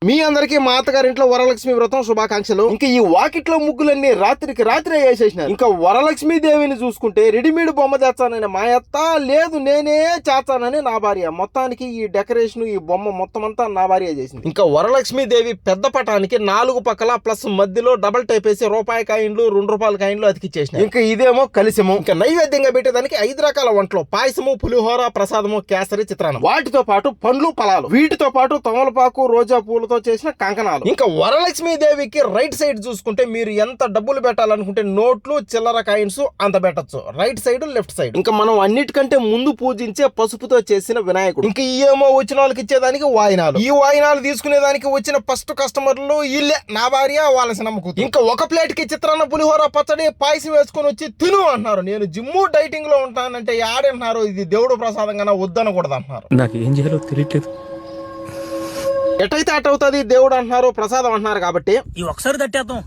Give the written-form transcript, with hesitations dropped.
మీ అందరికీ మా అత్తగారింట్లో వరలక్ష్మి వ్రతం శుభాకాంక్షలు. ఇంకా ఈ వాకిట్లో ముగ్గులన్నీ రాత్రికి రాత్రి వేసేసినారు. ఇంకా వరలక్ష్మి దేవిని చూసుకుంటే రెడీమేడ్ బొమ్మ చేస్తానని మా అత్త, లేదు నేనే చేస్తానని నా భార్య. మొత్తానికి ఈ డెకరేషన్ ఈ బొమ్మ మొత్తం అంతా నా భార్య చేసింది. ఇంకా వరలక్ష్మి దేవి పెద్ద పటానికి 4 పక్కల ప్లస్ మధ్యలో డబల్ టైప్ వేసి రూపాయి కాయిన్లు 2 రూపాయల కాయిన్లు అతికిచ్చేసిన. ఇంకా ఇదేమో కలిసము. ఇంకా నైవేద్యంగా పెట్టేదానికి 5 రకాల వంటలు, పాయసము, పులిహోర, ప్రసాదము, కేసరి, చిత్రాన్నం, వాటితో పాటు పండ్లు ఫలాలు, వీటితో పాటు తమలపాకు, రోజా పూలతో చేసిన కంకణాలు. ఇంకా వరలక్ష్మి దేవికి రైట్ సైడ్ చూసుకుంటే మీరు ఎంత డబ్బులు పెట్టాలనుకుంటే నోట్లు, చిల్లర కాయిన్స్ అంత పెట్టచ్చు. Right side, left side. ఇంకా మనం అన్నిటికంటే ముందు పూజించే పసుపుతో చేసిన వినాయకుడు. ఇంకా ఏమో వచ్చిన వాళ్ళకి ఇచ్చేదానికి వాయినాలు. ఈ వాయినాలు తీసుకునేదానికి వచ్చిన ఫస్ట్ కస్టమర్లు ఇల్లే, నా భార్య, వాళ్ళ నమ్మకం. ఇంకా ఒక ప్లేట్ కి చిత్రాన్న, పులిహోర, పచ్చడి, పాయసం వేసుకొని వచ్చి తిను అంటున్నారు. నేను జిమ్ము డైటింగ్ లో ఉంటానంటే ఆడంటున్నారు. ఇది దేవుడు ప్రసాదంగా వద్దనకూడదు అంటున్నారు. నాకు ఏం చేయాలో తెలియట్లేదు. ఎటైతే అటవుతుంది దేవుడు అంటున్నారు, ప్రసాదం అంటున్నారు కాబట్టి ఈ ఒకసారి తట్టేద్దాం.